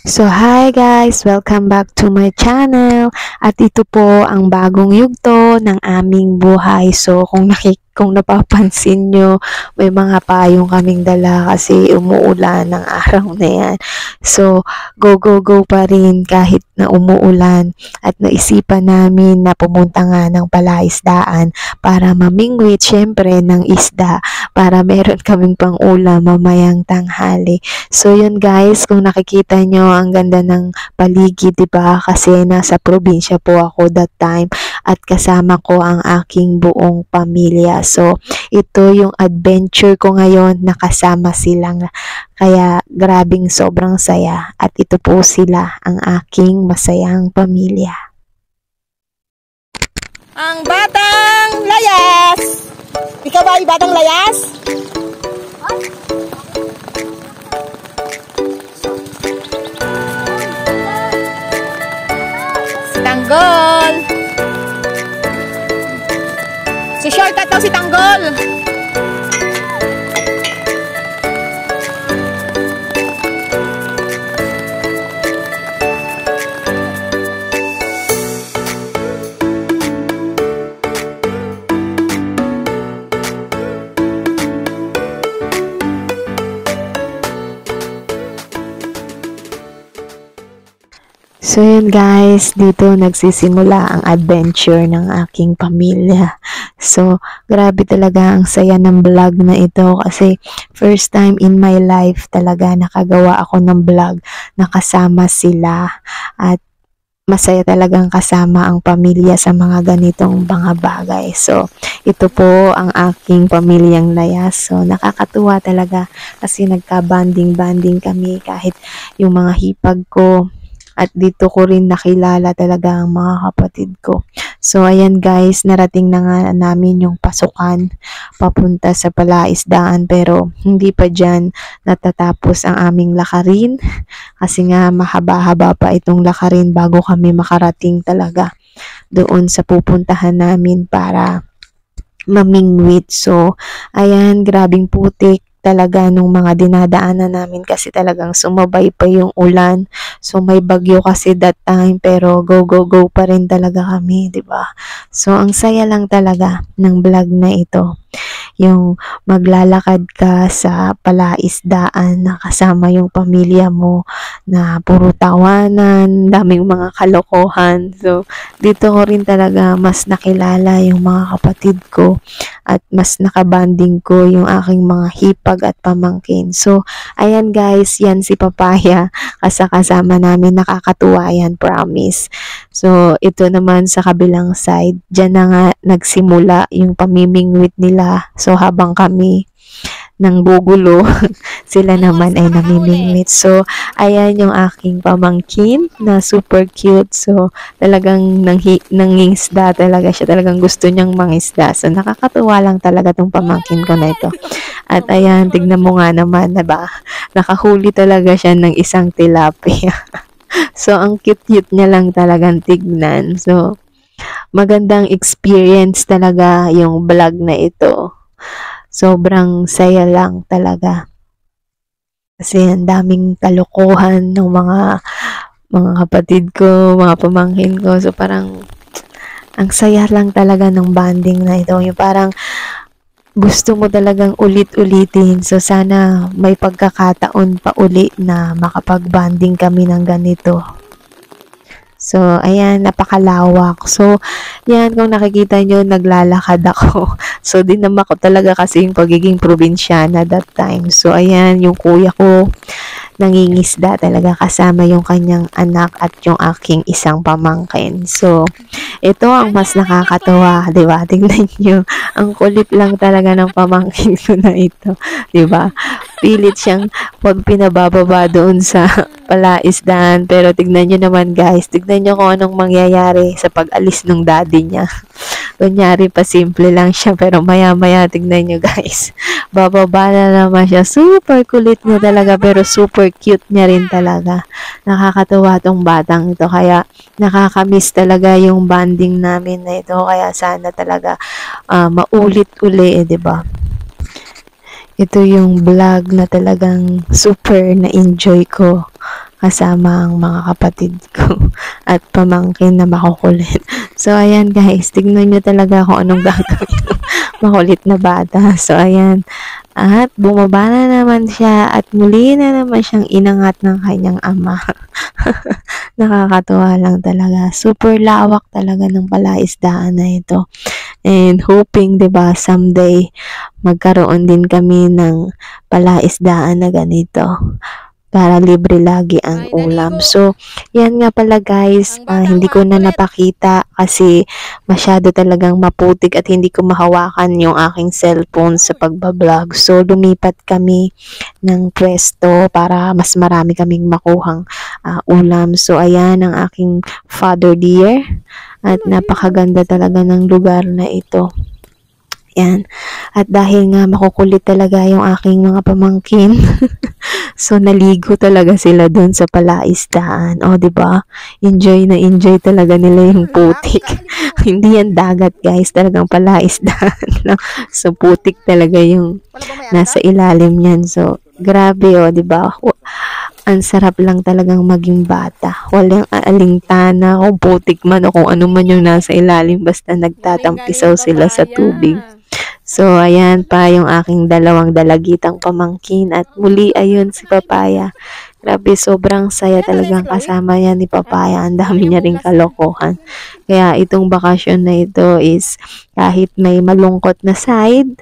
So hi guys! Welcome back to my channel. At ito po ang bagong yugto ng aming buhay. So kung napapansin nyo, may mga payong kaming dala kasi umuulan ng araw na yan. So go pa rin kahit na umuulan. At naisipan namin na pumunta nga ng palaisdaan para mamingwit syempre ng isda para meron kaming pang ulam mamayang tanghali. So yun guys, kung nakikita nyo ang ganda ng paligid, 'di ba? Kasi nasa probinsya po ako that time at kasama ko ang aking buong pamilya. So ito yung adventure ko ngayon, nakasama silang kaya grabing sobrang saya at ito po sila ang aking masayang pamilya. Ang batang layas! Ikaw ba yung batang layas? Si Tanggol! Si shortcut daw si Tanggol! So yun guys, dito nagsisimula ang adventure ng aking pamilya. So grabe talaga ang saya ng vlog na ito kasi first time in my life talaga nakagawa ako ng vlog na kasama sila at masaya talagang kasama ang pamilya sa mga ganitong mga bagay. So ito po ang aking pamilyang layas. So nakakatuwa talaga kasi nagka-banding kami kahit yung mga hipag ko. At dito ko rin nakilala talaga ang mga kapatid ko. So, ayan guys, narating na nga namin yung pasukan papunta sa palaisdaan. Pero, hindi pa dyan natatapos ang aming lakarin. Kasi nga, mahaba-haba pa itong lakarin bago kami makarating talaga doon sa pupuntahan namin para mamingwit. So, ayan, grabing putik talaga nung mga dinadaanan namin kasi talagang sumabay pa yung ulan. So may bagyo kasi that time pero go pa rin talaga kami, 'di ba? So ang saya lang talaga ng vlog na ito. Yung maglalakad ka sa palaisdaan na kasama yung pamilya mo na puro tawanan, daming mga kalokohan. So, dito ko rin talaga mas nakilala yung mga kapatid ko at mas nakabanding ko yung aking mga hipag at pamangkin. So, ayan guys, yan si Papaya. Kasama namin, nakakatuwa yan, promise. So, ito naman sa kabilang side, dyan na nga nagsimula yung pamimingwit nila. So, habang kami ng bugulo, sila naman ay namimingwit. So, ayan yung aking pamangkin na super cute. So, talagang nangingisda talaga siya. Talagang gusto niyang mangisda. So, nakakatuwa lang talaga tong pamangkin ko na ito. At ayan, tignan mo nga naman, diba? Nakahuli talaga siya ng isang tilapia. So, ang cute-cute niya lang talagang tignan. So, magandang experience talaga yung vlog na ito. Sobrang saya lang talaga. Kasi ang daming kalokohan ng mga kapatid ko, mga pamangkin ko. So, parang ang saya lang talaga ng banding na ito. Yung parang gusto mo talagang ulit-ulitin. So, sana may pagkakataon pa uli na makapag-banding kami ng ganito. So, ayan, napakalawak. So, yan, kung nakikita nyo, naglalakad ako. So, dinama ko talaga kasi yung pagiging probinsyana that time. So, ayan, yung kuya ko, nangingisda talaga kasama yung kanyang anak at yung aking isang pamangkin. So, ito ang mas nakakatawa, di ba? Tingnan nyo, ang kulit lang talaga ng pamangkin ko na ito, di ba? Pilit siyang pag pinabababa doon sa palaisdaan. Pero tignan nyo naman guys, tignan nyo kung anong mangyayari sa pag-alis ng daddy niya. Kunyari pa simple lang siya pero maya-maya tignan nyo guys. Bababa na naman siya. Super kulit niya talaga pero super cute niya rin talaga. Nakakatuwa tong batang ito kaya nakakamiss talaga yung bonding namin na ito. Kaya sana talaga maulit-uli, 'di ba? Ito yung vlog na talagang super na-enjoy ko. kasama ang mga kapatid ko at pamangkin na makukulit. So, ayan guys, tignan nyo talaga kung anong gagawin ng makulit na bata. So, ayan. At bumaba na naman siya at muli na naman siyang inangat ng kanyang ama. Nakakatuwa lang talaga. Super lawak talaga ng palaisdaan na ito. And hoping, 'di ba, someday magkaroon din kami ng palaisdaan na ganito para libre lagi ang ulam. So, yan nga pala guys, hindi ko na napakita kasi masyado talagang maputik at hindi ko mahawakan yung aking cellphone sa pagbablog. So, lumipat kami ng pwesto para mas marami kaming makuhang ulam. So, ayan ang aking father dear at napakaganda talaga ng lugar na ito. Yan. At dahil nga makukulit talaga yung aking mga pamangkin, so naligo talaga sila doon sa palaisdaan. O, di ba? Enjoy na enjoy talaga nila yung putik. Hindi yan dagat, guys. Talagang palaisdaan lang. So, putik talaga yung nasa ilalim niyan. So, grabe, o, di ba? Ang sarap lang talagang maging bata. Walang aalingtana kung putik man o kung ano man yung nasa ilalim. Basta nagtatampisaw sila sa tubig. So, ayan pa yung aking dalawang dalagitang pamangkin. At muli, ayun si Papaya. Grabe, sobrang saya talagang kasama niya ni Papaya. Ang dami niya ring kalokohan. Kaya itong bakasyon na ito is kahit may malungkot na side,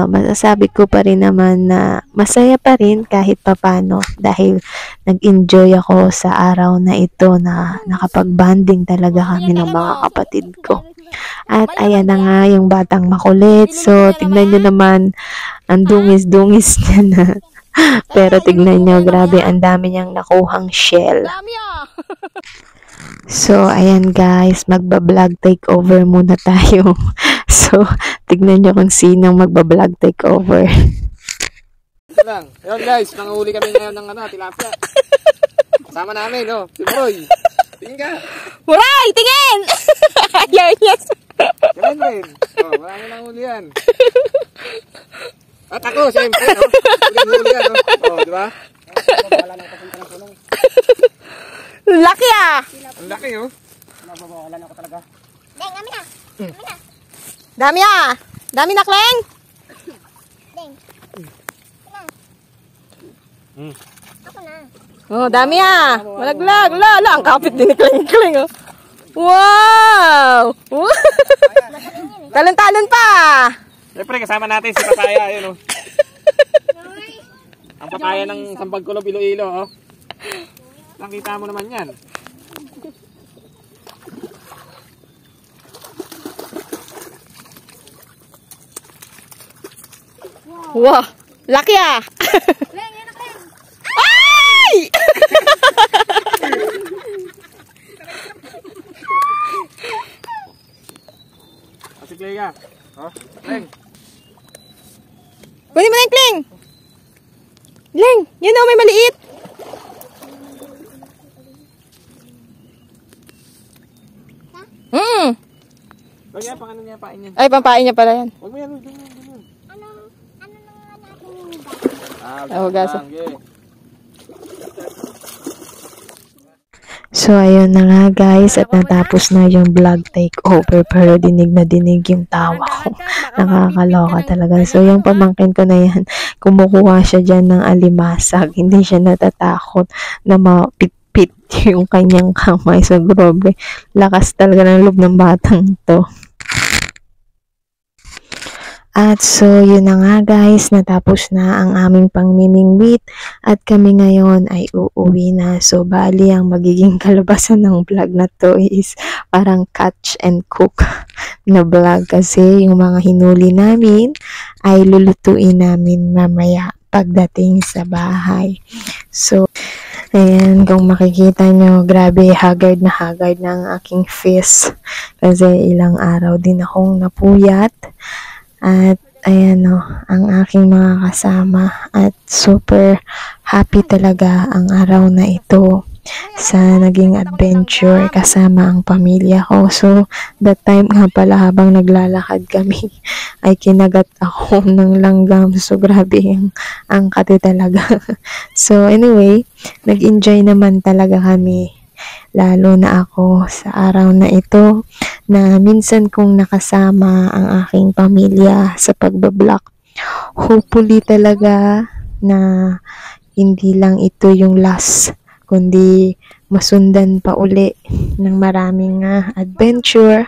masasabi ko pa rin naman na masaya pa rin kahit papano dahil nag-enjoy ako sa araw na ito na nakapag-banding talaga kami ng mga kapatid ko. At ayan na nga yung batang makulit. So, tignan nyo naman, ang dungis-dungis niya na. Pero tignan nyo, grabe, ang dami niyang nakuhang shell. So, ayan guys, magba-vlog takeover muna tayo. So, tignan nyo kung sinong magba-vlog takeover. Ito lang. Ayun guys, nanguhuli kami ngayon ng tilapia. Kasama namin, no? Si Boy. Tingin ka. Huray! Tingin! Yes! Ganun rin. Oh, marami nanguhuli yan. At ako, siyempre, no? Huli yan, no? Oh, di ba? Laki ah! Ang laki, oh. Deng, dami na. Dami ah! Dami na, Kleng! Deng. Ako na. Oh, dami ah! Malaglag! Lala! Ang kapit din ni Kleng, oh. Wow! Talon-talon pa! Siyempre, kasama natin si Papaya, yun, oh. Ang papaya ng Sampagkulob, Iloilo, oh. Nakita mo naman yan. Wow! Laki ah! Ay! Si Klega. Oh, Kleng. Kunin mo na yung Kleng! Kleng! Yun o, may maliit! Huwag yan, pang ano niya, pain yan. Ay, pampain niya pala yan. Huwag mo yan, ganyan. Gasa. So, ayun na nga guys, at natapos na yung vlog takeover, pero dinig na dinig yung tawa ko. Nakakaloka talaga. So, yung pamangkin ko na yan, kumukuha siya dyan ng alimasag. Hindi siya natatakot na mapit-pit yung kanyang kamay. So, grabe, lakas talaga ng loob ng batang to. At so, yun na nga guys, natapos na ang aming pangmimingwit at kami ngayon ay uuwi na. So, bali ang magiging kalabasan ng vlog na to is parang catch and cook na vlog kasi yung mga hinuli namin ay lulutuin namin mamaya pagdating sa bahay. So, ayan, kung makikita nyo, grabe, haggard na ang aking face kasi ilang araw din akong napuyat. At ayan o, ang aking mga kasama at super happy talaga ang araw na ito. sa naging adventure kasama ang pamilya ko. So, that time nga pala habang naglalakad kami ay kinagat ako ng langgam. So, grabe ang kati talaga. So, anyway, nag-enjoy naman talaga kami. Lalo na ako sa araw na ito na minsan kong nakasama ang aking pamilya sa pagbablog. Hopefully talaga na hindi lang ito yung last, kundi masundan pa uli ng maraming adventure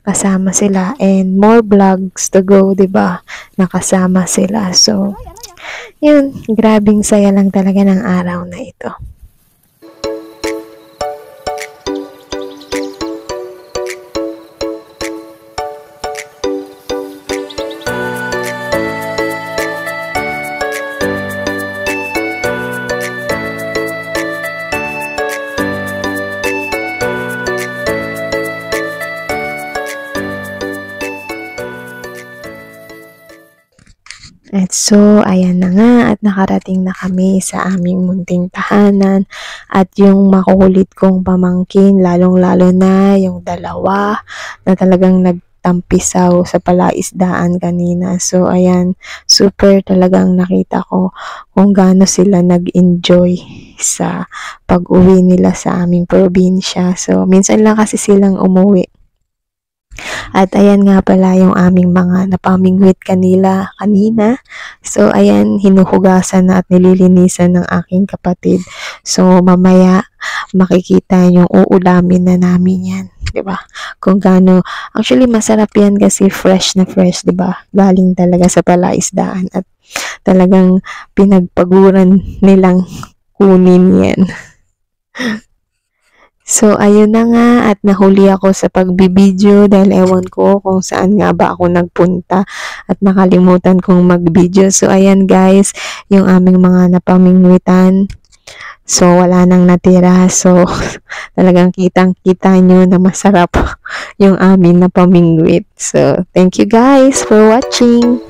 kasama sila and more vlogs to go, 'di ba? Nakasama sila. So, yun, grabing saya lang talaga ng araw na ito. At so, ayan na nga at nakarating na kami sa aming munting tahanan at yung makukulit kong pamangkin, lalong-lalo na yung dalawa na talagang nagtampisaw sa palaisdaan kanina. So, ayan, super talagang nakita ko kung gaano sila nag-enjoy sa pag-uwi nila sa aming probinsya. So, minsan lang kasi silang umuwi. At ayan nga pala yung aming mga napamingwit kanina. So ayan, hinuhugasan na at nililinisan ng aking kapatid. So mamaya makikita yung uulamin na namin yan. 'Di ba? Kung gaano, actually masarap yan kasi fresh na fresh, 'di ba? Galing talaga sa palaisdaan at talagang pinagpaguran nilang kunin yan. So, ayun na nga at nahuli ako sa pagbibideo dahil ewan ko kung saan nga ba ako nagpunta at nakalimutan kong mag-video. So, ayan guys, yung aming mga napamingwitan. So, wala nang natira. So, talagang kitang-kita nyo na masarap yung aming napamingwit. So, thank you guys for watching.